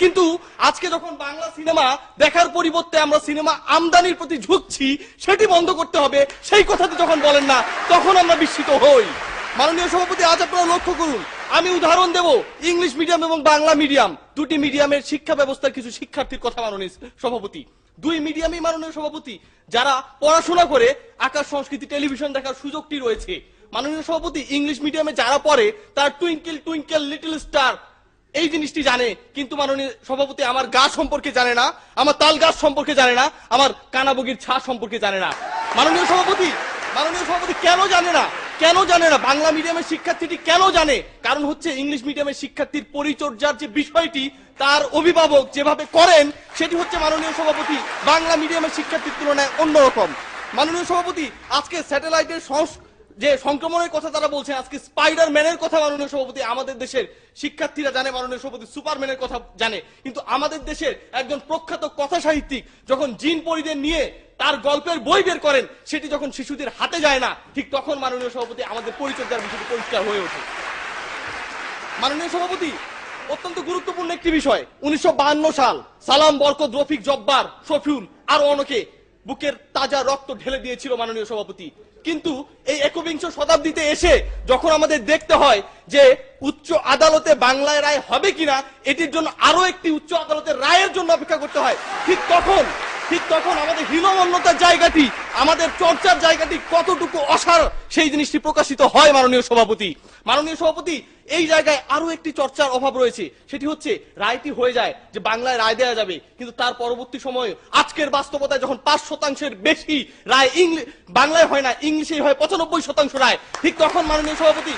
কিন্তু আজকে যখন বাংলা সিনেমা দেখার পরিবর্তে আমরা সিনেমা আমদানির প্রতি ঝুঁকছি, সেটি বন্ধ করতে হবে, সেই কথাটি যখন বলেন না, তখন আমরা বিস্মিত হই। মাননীয় সভাপতি, আজ আপনারা লক্ষ্য করুন, আমি উদাহরণ দেব ইংলিশ মিডিয়াম এবং বাংলা মিডিয়াম, দুটি মিডিয়ামের শিক্ষা ব্যবস্থার কিছু শিক্ষার্থীর কথা। মাননীয় সভাপতি, দুই মিডিয়ামই মাননীয় সভাপতি যারা পড়াশোনা করে আকাশ সংস্কৃতি টেলিভিশন দেখার সুযোগটি রয়েছে। মাননীয় সভাপতি, ইংলিশ মিডিয়ামে যারা পড়ে তার টুইঙ্কেল টুইঙ্কেল লিটল স্টার এই জিনিসটি জানে, কিন্তু মাননীয় সভাপতি আমার গাছ সম্পর্কে জানে না, আমার তাল গাছ সম্পর্কে জানে না, আমার কানাবগির ছা সম্পর্কে জানে না। মাননীয় সভাপতি কেন জানে না? কেন জানে না? বাংলা মিডিয়ামের শিক্ষার্থীটি কেন জানে? কারণ হচ্ছে ইংলিশ মিডিয়ামের শিক্ষার্থীর পরিচর্যার যে বিষয়টি তার অভিভাবক যেভাবে করেন, সেটি হচ্ছে মাননীয় সভাপতি বাংলা মিডিয়ামের শিক্ষার্থীর তুলনায় অন্যরকম। মাননীয় সভাপতি, আজকে স্যাটেলাইটের যে সংক্রমণের কথা তারা বলছেন, আজকে স্পাইডারম্যানের কথা মাননীয় সভাপতি আমাদের দেশের শিক্ষার্থীরা জানে, মাননীয় সভাপতি সুপারম্যানের কথা জানে, কিন্তু আমাদের দেশের একজন প্রখ্যাত কথা সাহিত্যিক যখন জিন পরিদের নিয়ে তার গল্পের বই বের করেন, সেটি যখন শিশুদের হাতে যায় না, ঠিক তখন মাননীয় সভাপতি আমাদের পরিচর্যার বিষয়টি পরিষ্কার হয়ে ওঠে। মাননীয় সভাপতি, অত্যন্ত গুরুত্বপূর্ণ একটি বিষয়, 1952 সাল সালাম, বরকত, রফিক, জব্বার, শফিউল আরো অনেকে বুকের তাজা রক্ত ঢেলে দিয়েছিল মাননীয় সভাপতি। কিন্তু এই একবিংশ শতাব্দীতে এসে যখন আমাদের দেখতে হয় যে উচ্চ আদালতে বাংলায় রায় হবে কিনা, এটির জন্য আরো একটি উচ্চ আদালতের রায়ের জন্য অপেক্ষা করতে হয়, ঠিক তখন আমাদের হীনমন্যতার জায়গাটি, আমাদের চর্চার জায়গাটি কতটুকু অসার, সেই জিনিসটি প্রকাশিত হয়। মাননীয় সভাপতি, এই জায়গায় আরো একটি চর্চার অভাব রয়েছে, সেটি হচ্ছে রায়টি হয়ে যায় যে বাংলায় রায় দেওয়া যাবে, কিন্তু তার পরবর্তী সময়ে আজকের বাস্তবতায় যখন 5% বেশি রায় বাংলায় হয় না, ইংলিশেই হয় 95% রায়, ঠিক তখন মাননীয় সভাপতি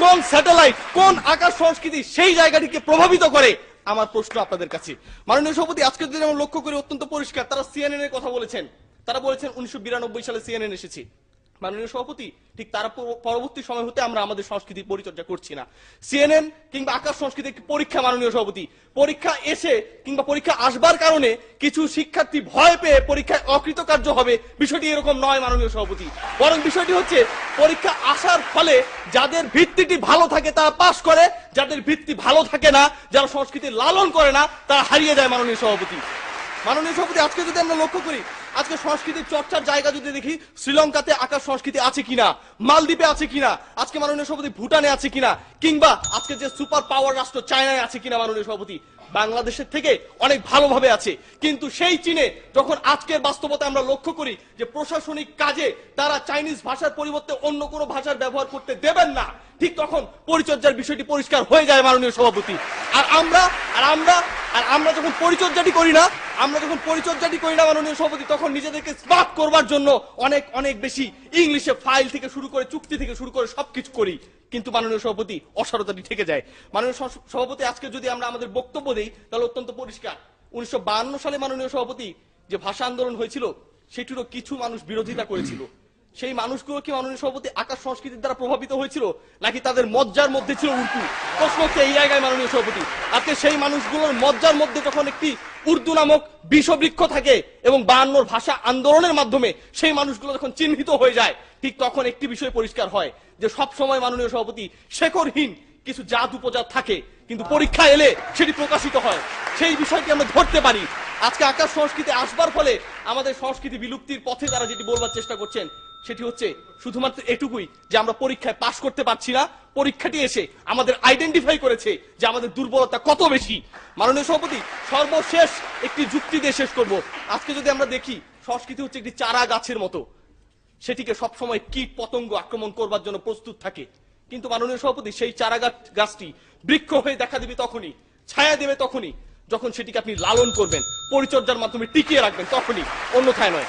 কোন স্যাটেলাইট, কোন আকাশ সংস্কৃতি সেই জায়গাটিকে প্রভাবিত করে? আমার প্রশ্ন আপনাদের কাছে। মাননীয় সভাপতি, আজকে যদি আমরা লক্ষ্য করি, অত্যন্ত পরিষ্কার তারা সিএনএন এর কথা বলেছেন। তারা বলেছেন 1992 সালে সিএনএন এসেছে। মাননীয় সভাপতি, ঠিক তার পরবর্তী সময় হতে আমরা আমাদের সংস্কৃতির পরিচর্যা করছি না। সিএনএন কিংবা আকাশ সংস্কৃতি একটি পরীক্ষা। মাননীয় সভাপতি, পরীক্ষা এসে কিংবা পরীক্ষা আসবার কারণে কিছু শিক্ষার্থী ভয় পেয়ে পরীক্ষায় অকৃতকার্য হবে, বিষয়টি এরকম নয় মাননীয় সভাপতি। বরং বিষয়টি হচ্ছে পরীক্ষা আসার ফলে যাদের ভিত্তিটি ভালো থাকে তারা পাস করে, যাদের ভিত্তি ভালো থাকে না, যারা সংস্কৃতি লালন করে না, তারা হারিয়ে যায়। মাননীয় সভাপতি, আজকে যদি আমরা লক্ষ্য করি, আজকে সংস্কৃতির চর্চার জায়গা যদি দেখি, শ্রীলঙ্কাতে আকাশ সংস্কৃতি আছে কিনা, মালদ্বীপে আছে কিনা, আজকে মাননীয় সভাপতি ভুটানে আছে কিনা, কিংবা আজকে যে সুপার পাওয়ার রাষ্ট্র চায়নায় আছে কিনা, মাননীয় সভাপতি বাংলাদেশের থেকে অনেক ভালোভাবে আছে। কিন্তু সেই চীনে যখন আজকের বাস্তবতা আমরা লক্ষ্য করি যে প্রশাসনিক কাজে তারা চাইনিজ ভাষার পরিবর্তে অন্য কোনো ভাষার ব্যবহার করতে দেবেন না, ঠিক তখন পরিচর্যার বিষয়টি পরিষ্কার হয়ে যায়। মাননীয় সভাপতি, আর আমরা যখন পরিচর্যাটি করি না, মাননীয় সভাপতি, তখন নিজেদেরকে স্মার্ট করবার জন্য অনেক বেশি ইংলিশে ফাইল থেকে শুরু করে চুক্তি থেকে শুরু করে সবকিছু করি, কিন্তু মাননীয় সভাপতি অসারতাটি থেকে যায়। মাননীয় সভাপতি, আজকে যদি আমরা আমাদের বক্তব্য দেই তাহলে অত্যন্ত পরিষ্কার, 1952 সালে মাননীয় সভাপতি যে ভাষা আন্দোলন হয়েছিল সেটিরও কিছু মানুষ বিরোধিতা করেছিল। সেই মানুষগুলো কি মাননীয় সভাপতি আকাশ সংস্কৃতির দ্বারা প্রভাবিত হয়েছিল, নাকি তাদের মজ্জার মধ্যে ছিল উর্দু? প্রশ্ন হচ্ছে এই জায়গায় মাননীয় সভাপতি, আজকে সেই মানুষগুলোর মজ্জার মধ্যে যখন একটি উর্দু নামক বিষবৃক্ষ থাকে এবং 52 ভাষা আন্দোলনের মাধ্যমে সেই মানুষগুলো যখন চিহ্নিত হয়ে যায়, ঠিক তখন একটি বিষয় পরিষ্কার হয় যে সব সময় মাননীয় সভাপতি শেকড়হীন কিছু জাত উপজাত থাকে, কিন্তু পরীক্ষা এলে সেটি প্রকাশিত হয়, সেই বিষয়টি আমরা ধরতে পারি। আজকে আকাশ সংস্কৃতি আসবার ফলে আমাদের সংস্কৃতি বিলুপ্তির পথে তারা যেটি বলবার চেষ্টা করছেন, সেটি হচ্ছে শুধুমাত্র এটুকুই যে আমরা পরীক্ষায় পাশ করতে পারছি না, পরীক্ষাটি এসে আমাদের আইডেন্টিফাই করেছে যে আমাদের দুর্বলতা কত বেশি। মাননীয় সভাপতি, সর্বশেষ একটি যুক্তি দিয়ে শেষ করব। আজকে যদি আমরা দেখি, সংস্কৃতি হচ্ছে একটি চারা গাছের মতো, সেটিকে সবসময় কীট পতঙ্গ আক্রমণ করবার জন্য প্রস্তুত থাকে, কিন্তু মাননীয় সভাপতি সেই চারা গাছটি বৃক্ষ হয়ে দেখা দিবে তখনই, ছায়া দেবে তখনই, যখন সেটিকে আপনি লালন করবেন, পরিচর্যার মাধ্যমে টিকিয়ে রাখবেন, তখনই, অন্যথায় নয়।